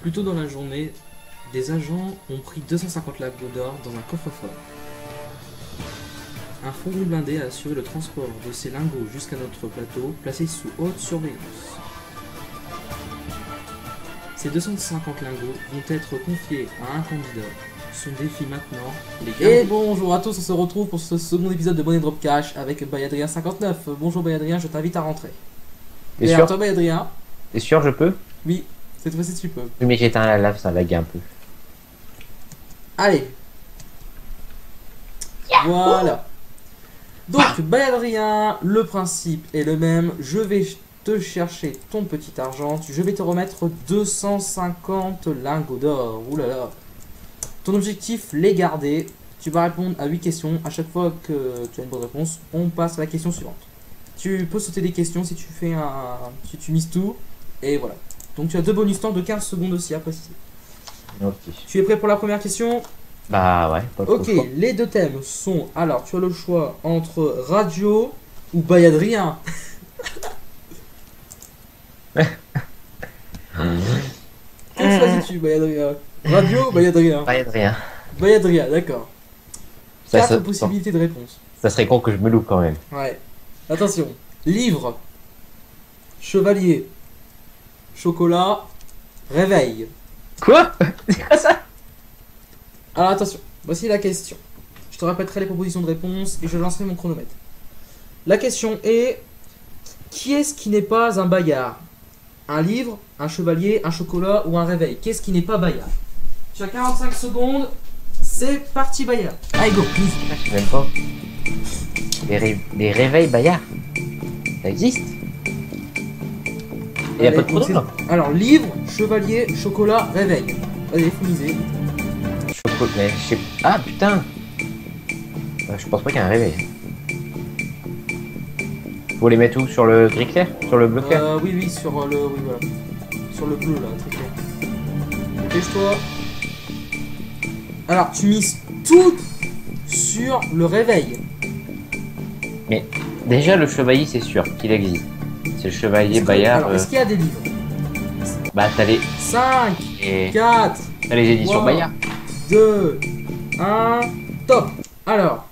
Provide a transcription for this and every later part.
Plus tôt dans la journée, des agents ont pris 250 lingots d'or dans un coffre-fort. Un fourgon blindé a assuré le transport de ces lingots jusqu'à notre plateau, placé sous haute surveillance. Ces 250 lingots vont être confiés à un candidat. Son défi maintenant, les gars. Et bonjour à tous, on se retrouve pour ce second épisode de Money Drop Cash avec Bayadrien59. Bonjour Bayadrien, je t'invite à rentrer. T'es Et sûr? alors toi Bayadrien? T'es sûr, je peux? Oui, cette fois-ci tu peux. Oui, mais j'éteins la lave, ça lag un peu. Allez. Voilà. Donc, Bayadrien, le principe est le même. Je vais te chercher ton petit argent. Je vais te remettre 250 lingots d'or. Ouh là là. Ton objectif, les garder. Tu vas répondre à 8 questions. À chaque fois que tu as une bonne réponse, on passe à la question suivante. Tu peux sauter des questions si tu fais si tu mises tout. Et voilà. Donc tu as 2 bonus temps de 15 secondes aussi à préciser. Ok. Tu es prêt pour la première question? Bah ouais, pas trop. Ok, les deux thèmes sont... Alors, tu as le choix entre radio ou Bayadrien. Quel choisis-tu, Bayadrien? Radio ou Bayadrien? Rien de rien. Bayadrien, d'accord. Ça, 4 ça- possibilités de réponse. Ça serait con que je me loupe quand même. Ouais. Attention. Livre. Chevalier. Chocolat. Réveil. Quoi? C'est quoi ça? Alors attention, voici la question. Je te répéterai les propositions de réponse et je lancerai mon chronomètre. La question est: qui est-ce qui n'est pas un Bayard? Un livre, un chevalier, un chocolat ou un réveil? Qu'est-ce qui n'est pas Bayard? Tu as 45 secondes, c'est parti Bayard. Allez go, please. Je sais même pas. Les réveils Bayard. Ça existe? Il y a Allez, pas de pronom c'est- là? Alors, livre, chevalier, chocolat, réveil. Allez, faut miser. Mais je sais. Ah putain! Je pense pas qu'il y a un réveil. Faut les mettre où? Sur le gris clair? Sur le bleu clair? Oui, oui, sur le. Oui, voilà. Sur le bleu là, très clair. Dépêche-toi. Alors, tu mises tout sur le réveil. Mais déjà, le chevalier, c'est sûr qu'il existe. C'est le chevalier Bayard. Alors, est-ce qu'il y a des livres? Bah, t'as les, 5, et... 4, t'as les éditions Wow. Bayard. 2, 1, top. Alors,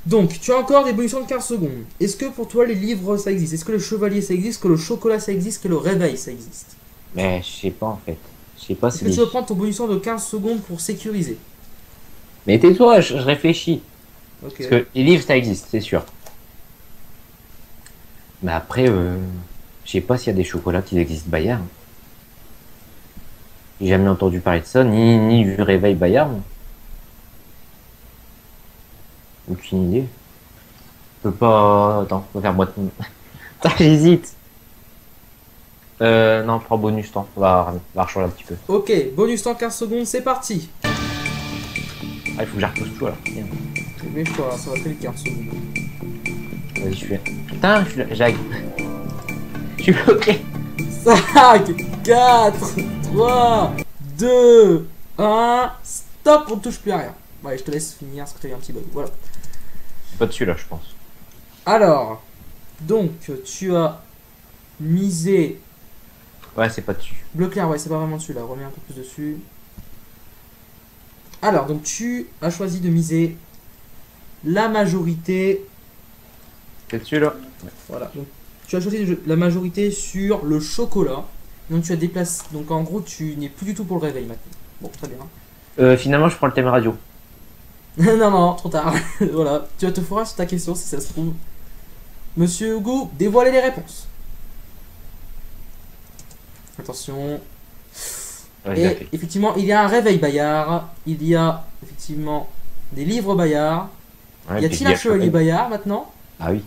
donc, tu as encore des bonus de 15 secondes. Est-ce que pour toi, les livres, ça existe? Est-ce que le chevalier, ça existe? Que le chocolat, ça existe? Que le réveil, ça existe? Mais je sais pas en fait. Je sais pas Est-ce si. que tu veux prendre ton bonus de 15 secondes pour sécuriser? Mais tais-toi, je réfléchis. Ok. Parce que les livres, ça existe, c'est sûr. Mais après, je sais pas s'il y a des chocolats qui existent Bayard. J'ai jamais entendu parler de ça, ni du réveil Bayard. Aucune idée. Je peux pas. Attends, faut faire boîte. Putain, j'hésite. Non, je prends bonus temps. On va rechanger un petit peu. Ok, bonus temps 15 secondes, c'est parti. Ah, il faut que j'arrive tout là. Merde. Dépêche-toi, ça va très vite 15 secondes. Vas-y, je suis. Putain, j'arrive. Je suis bloqué. 5, 4, 3, 2, 1, stop, on ne touche plus à rien. Ouais, je te laisse finir parce que tu as eu un petit bug. Voilà. C'est pas dessus là, je pense. Alors, donc, tu as misé. Ouais, c'est pas dessus. Bleu clair, ouais, c'est pas vraiment dessus là, remets un peu plus dessus. Alors, donc, tu as choisi de miser la majorité. C'est dessus là. Voilà. Donc, tu as choisi la majorité sur le chocolat. Donc, tu as déplacé. Donc, en gros, tu n'es plus du tout pour le réveil maintenant. Bon, très bien. Finalement, je prends le thème radio. Non, non, trop tard. Voilà, tu vas te foirer sur ta question si ça se trouve. Monsieur Hugo, dévoilez les réponses. Attention. Ouais, je l'ai Et fait. effectivement, il y a un réveil Bayard. Il y a effectivement des livres Bayard. Ouais, Y puis a-t-il il y un chevalier Bayard maintenant? Ah oui.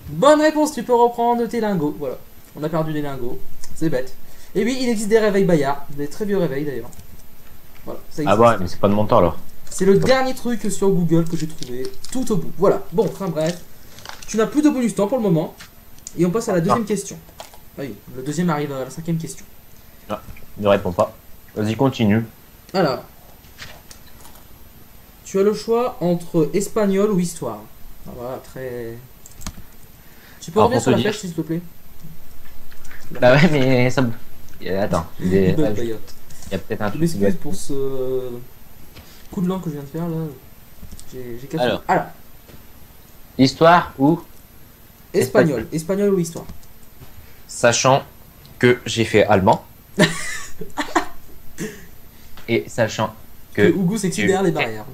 Bonne réponse, tu peux reprendre tes lingots. Voilà, on a perdu les lingots. C'est bête. Et oui, il existe des réveils Bayard. Des très vieux réveils d'ailleurs. Voilà, ça Ah existe. ouais, mais c'est pas de mon temps alors. C'est le dernier truc sur Google que j'ai trouvé tout au bout. Voilà, bon, enfin bref. Tu n'as plus de bonus temps pour le moment. Et on passe à la deuxième question. Ah oui, le deuxième arrive à la 5e question. Ne réponds pas. Vas-y, continue. Alors, tu as le choix entre espagnol ou histoire. Ah, voilà, très... Tu peux Alors, revenir pour sur te la dire- flèche s'il te plaît? Bah ouais, mais ça. Attends, Bug, il Baya. y a peut-être un Je truc. m'excuse pour ce coup de langue que je viens de faire là. J'ai capté. Alors, Histoire ou espagnol. Espagnol ou histoire? sachant que j'ai fait allemand et sachant Que que Hugo s'excite derrière les barrières.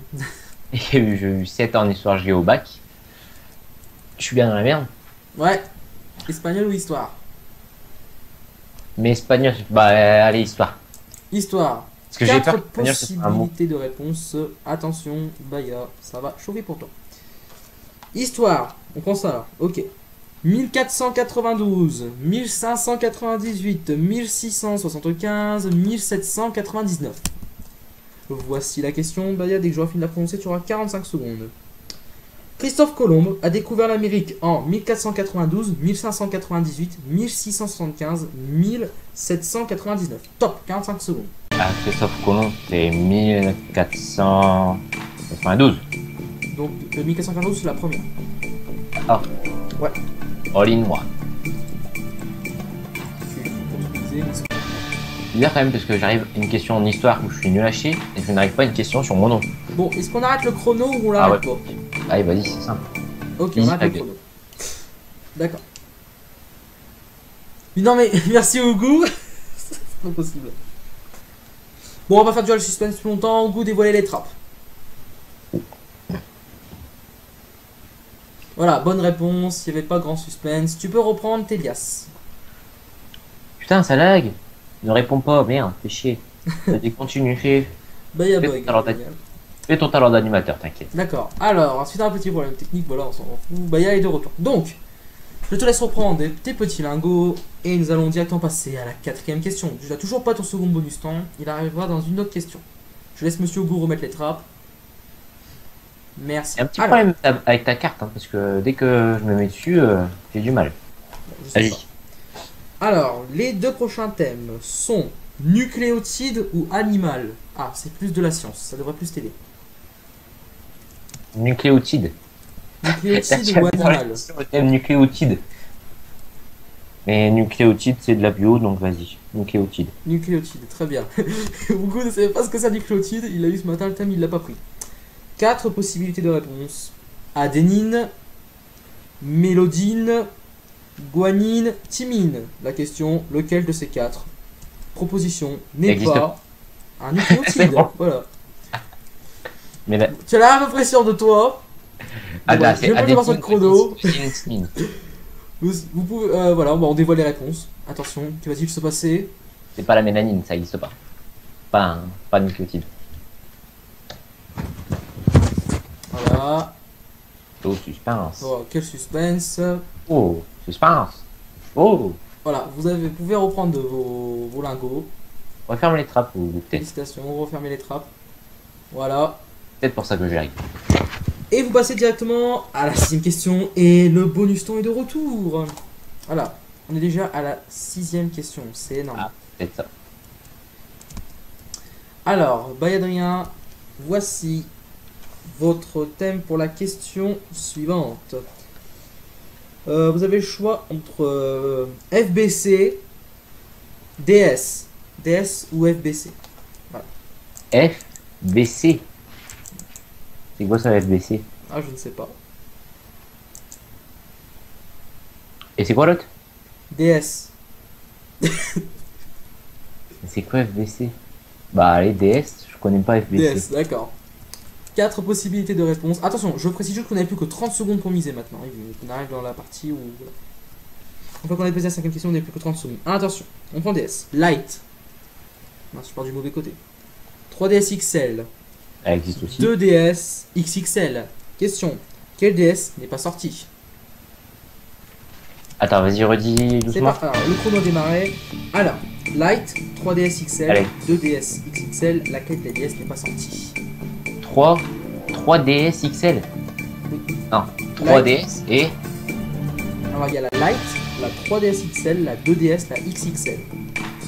j'ai eu 7 ans en histoire géo au bac, je suis bien dans la merde. Ouais. Espagnol ou histoire? Mais espagnol, bah allez, histoire. Histoire. Parce que j'ai peur 4 que espagnol ce soit un mot. possibilités de réponse. Attention, Baya, ça va chauffer pour toi. Histoire. On prend ça là. Ok. 1492, 1598, 1675, 1799. Voici la question, Baya. Dès que j'aurai fini de la prononcer, tu auras 45 secondes. Christophe Colomb a découvert l'Amérique en 1492, 1598, 1675, 1799. Top, 45 secondes. Ah, Christophe Colomb, c'est 1492. Donc 1492, c'est la première. Ah, Ouais. all in moi. C'est bizarre quand même parce que j'arrive à une question en histoire où je suis nul à chier et je n'arrive pas à une question sur mon nom. Bon, est-ce qu'on arrête le chrono ou on l'arrête pas? Allez, vas-y, c'est simple. Ok, Easy on arrête le tag. chrono. D'accord. Non mais, merci Hugo. C'est pas possible. Bon, on va faire durer le suspense plus longtemps. Hugo, dévoiler les trappes. Voilà, bonne réponse. Il n'y avait pas grand suspense. Tu peux reprendre tes liasses. Putain, ça lag. Ne réponds pas, merde, fais chier. Vas-y, continue, fais Baya Fais bug. ton talent fais ton talent d'animateur, t'inquiète. D'accord. Alors, ensuite un petit problème technique. Voilà, on s'en fout. Baya est de retour. Donc, je te laisse reprendre tes petits lingots et nous allons directement passer à la quatrième question. Tu n'as toujours pas ton second bonus temps. Il arrivera dans une autre question. Je laisse Monsieur Hugo remettre les trappes. Merci. Il y a un petit Alors, problème avec ta carte, hein, parce que dès que je me mets dessus, j'ai du mal. je sais Allez. pas. Alors, les deux prochains thèmes sont nucléotide ou animal. Ah, c'est plus de la science. Ça devrait plus t'aider. Nucléotide. Nucléotide ou animal. Le thème nucléotide. Mais nucléotide, c'est de la bio, donc vas-y. Nucléotide. Nucléotide, très bien. Hugo ne savait pas ce que c'est nucléotide. Il a eu ce matin le thème, il l'a pas pris. 4 possibilités de réponse. Adénine, mélodine, guanine, thymine. La question, lequel de ces 4 propositions n'est Existe pas un nucléotide? C'est bon. Voilà. Mais là, Tu as l'air à peu près sûr de toi. ah, là, Je vais pas te voir sur le chrono. adénine. Vous pouvez, voilà, on dévoile les réponses. Attention, que va-t-il se passer? C'est pas la mélanine, ça existe pas. Pas nucléotide. Voilà. Oh, suspense. Oh, quel suspense. Oh, suspense. Oh, Voilà, vous pouvez reprendre vos lingots. referme les trappes ou peut-être. Félicitations, refermez les trappes. Voilà. Peut-être pour ça que j'arrive. Et vous passez directement à la 6ème question. Et le bonus temps est de retour. Voilà. On est déjà à la 6ème question. C'est énorme. Ah, peut-être ça. Alors, Bayadrien, voici votre thème pour la question suivante. Vous avez le choix entre FBC, DS. DS ou FBC. FBC. C'est quoi ça, FBC? Ah, je ne sais pas. Et c'est quoi l'autre? DS. C'est quoi FBC? Bah, allez, DS, je connais pas FBC. DS, d'accord. 4 possibilités de réponse. Attention, je précise juste qu'on n'avait plus que 30 secondes pour miser maintenant. On arrive dans la partie où... Voilà. Une fois qu'on a posé la 5ème question, on n'avait plus que 30 secondes. Ah, attention, on prend DS. Light. Mince, je pars du mauvais côté. 3DS XL. Elle existe aussi. 2DS XXL. Question. Quel DS n'est pas sorti? Attends, vas-y, redis C'est doucement. pas... Alors, le chrono a démarré. Alors, Light, 3DS XL, Allez. 2DS XXL. Laquelle des DS n'est pas sortie? 3DS XL. Oui. Non, 3DS et... Alors, il y a la Lite, la 3DS XL, la 2DS, la XXL.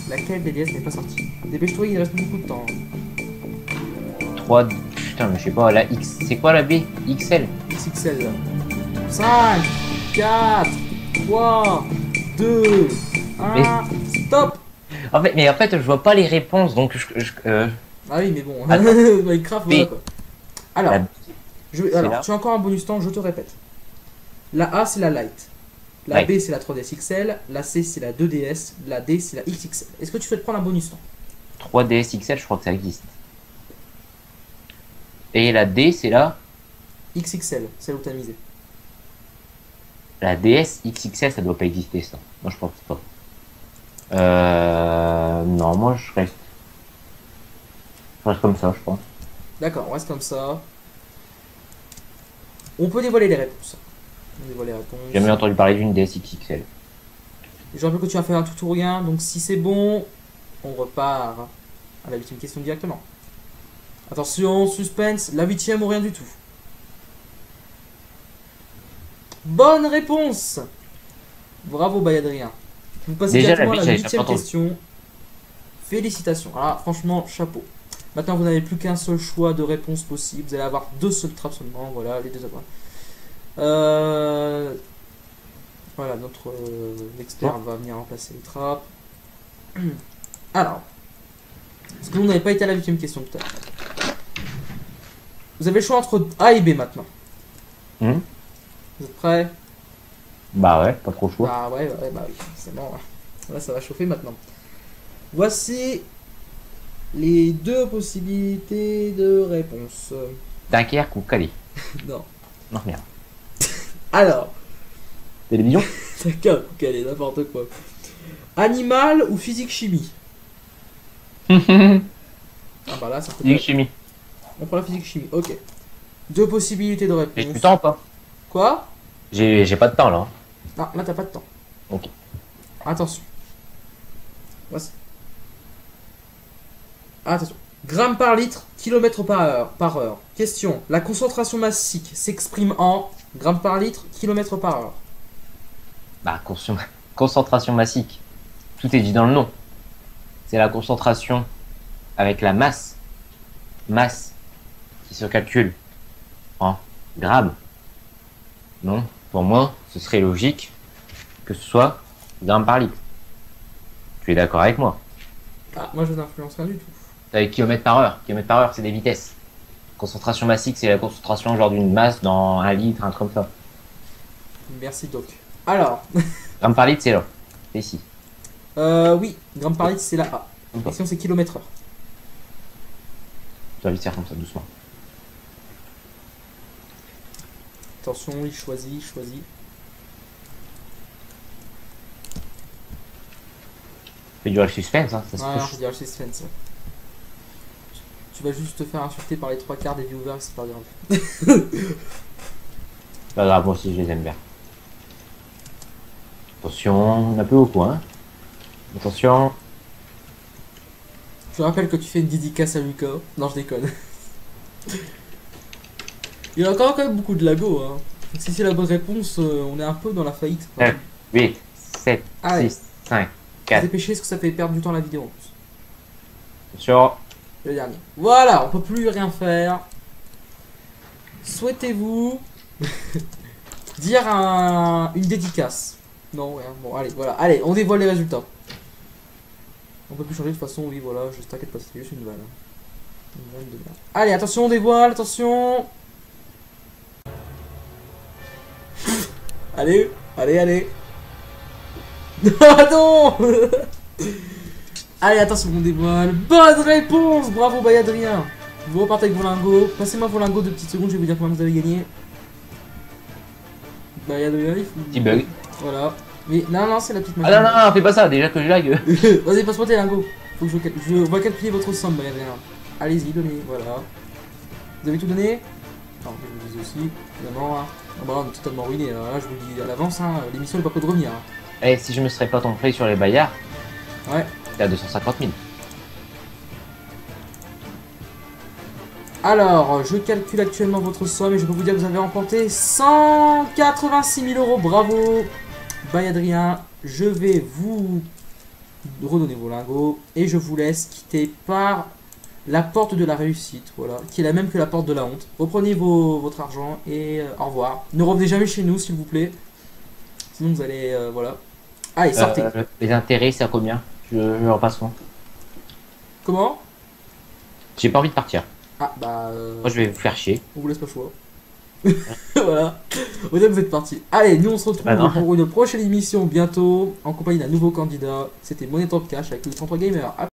Laquelle des DS n'est pas sortie? Dépêche-toi, il reste beaucoup de temps. 3... Putain, mais je sais pas, la X... C'est quoi la B? XL? XXL. 5, 4, 3, 2, 1, stop! En fait, je vois pas les réponses, donc Ah oui, mais bon, Attends. Minecraft, B. voilà quoi. Alors, La- c'est alors là. tu as encore un bonus temps, je te répète. La A, c'est la Lite. La Light. B, c'est la 3DS XL. La C, c'est la 2DS. La D, c'est la XXL. Est-ce que tu souhaites prendre un bonus temps? 3DS XL, je crois que ça existe. Et la D, c'est là. XXL, celle où t'as misé. La DS XXL, ça doit pas exister, ça. Moi, je pense pas. Non, moi, je reste comme ça, je pense. D'accord, on reste comme ça. On peut dévoiler les réponses. On dévoile les réponses. J'ai jamais entendu parler d'une DS XXL. Je rappelle que tu as fait un tout ou rien, donc si c'est bon, on repart à la 8ème question directement. Attention, suspense, la 8ème ou rien du tout. Bonne réponse. Bravo Bayadrien. Vous passez Déjà, directement la à la biche, j'avais 8ème pas entendu. question. Félicitations. Alors franchement, chapeau. Maintenant, vous n'avez plus qu'un seul choix de réponse possible. Vous allez avoir deux seules trappes seulement. Voilà, les deux après. Voilà, notre expert va venir remplacer les trappes. Alors, parce que vous n'avez pas été à la 8ème question tout à l'heure. Vous avez le choix entre A et B maintenant. Hmm. Vous êtes prêts? Bah ouais, pas trop chaud. Bah ouais, bah oui, c'est bon. Là, ça va chauffer maintenant. Voici les deux possibilités de réponse. Dunkerque ou Calais? Non. Non, merde. Alors, Télévision? d'accord, quel est n'importe quoi. Animal ou physique-chimie? Physique Ah bah là, ça peut être... chimie. On prend la physique-chimie, ok. Deux possibilités de J'ai réponse. du temps ou pas? Quoi? J'ai pas de temps là. Non, là, t'as pas de temps. Ok. Attention. Voici. Attention. Grammes par litre, kilomètres par heure. Question. La concentration massique s'exprime en grammes par litre, kilomètres par heure. Bah, concentration massique. Tout est dit dans le nom. C'est la concentration avec la masse. Masse qui se calcule en grammes. Non, pour moi, ce serait logique que ce soit grammes par litre. Tu es d'accord avec moi? Ah, moi je n'influence rien du tout. Avec kilomètres par heure. Kilomètres par heure, c'est des vitesses. Concentration massique, c'est la concentration genre d'une masse dans un litre, un truc comme ça. Merci Doc. Alors, Grammes par litre, c'est là. C'est ici. oui, grammes par litre c'est la A. La question c'est kilomètres heure. Tu vas vite faire comme ça, doucement. Attention, il choisit. Fais durer le suspense, hein. Ça se Ouais, touche. je dirais le suspense. Tu vas juste te faire insulter par les trois quarts des viewers, c'est pas grave. Pas grave, moi aussi, je les aime bien. Attention, on a peu au point. Attention. Je rappelle que tu fais une dédicace à Lucas. Non, je déconne. Il y a encore quand même beaucoup de lago. Hein. Donc, si c'est la bonne réponse, on est un peu dans la faillite. 9, 8, 7, Allez. 6, 5, 4. Dépêchez parce que ça fait perdre du temps à la vidéo en plus. Attention. Le dernier. Voilà, on peut plus rien faire. Souhaitez-vous dire une dédicace? Non, rien. Bon, allez, voilà. Allez, on dévoile les résultats. On peut plus changer de toute façon, oui, voilà. Je t'inquiète pas, c'était juste une balle. Une balle de merde. Allez, attention, on dévoile, attention. Allez, allez. Ah non. Allez, attention, on dévoile. Bonne réponse. Bravo, Bayadrien. Vous repartez avec vos lingots. Passez-moi vos lingots de petites secondes, je vais vous dire combien vous avez gagné. Bayadrien, il faut... Petit bug. Voilà. Mais non, c'est la petite Ah non, fais pas ça, déjà que je lag. Vas-y, passe-moi tes lingots. Faut que je vais calculer votre somme, Bayadrien. Allez-y, donnez, voilà. Vous avez tout donné? Non, je vous dis aussi, évidemment. Hein. Ah bah, on est totalement ruiné. Là, je vous le dis à l'avance, hein, l'émission n'est pas près de revenir. Hein. Eh, si je me serais pas trompé sur les baillards, Ouais. t'es à 250 000. Alors, je calcule actuellement votre somme et je peux vous dire que vous avez remporté 186 000 euros. Bravo, Bayadrien. Je vais vous redonner vos lingots et je vous laisse quitter par la porte de la réussite, voilà, qui est la même que la porte de la honte. Reprenez votre argent et au revoir. Ne revenez jamais chez nous, s'il vous plaît. Sinon, vous allez, voilà. Allez, sortez. Les intérêts, c'est à combien? Je repasse moi. Comment? J'ai pas envie de partir. Ah, bah. Moi, je vais vous faire chier. On vous laisse pas le choix. Voilà. Vous êtes partis. Allez, nous on se retrouve Ah non. pour une prochaine émission bientôt en compagnie d'un nouveau candidat. C'était Money Top Cash avec le 33 Gamer.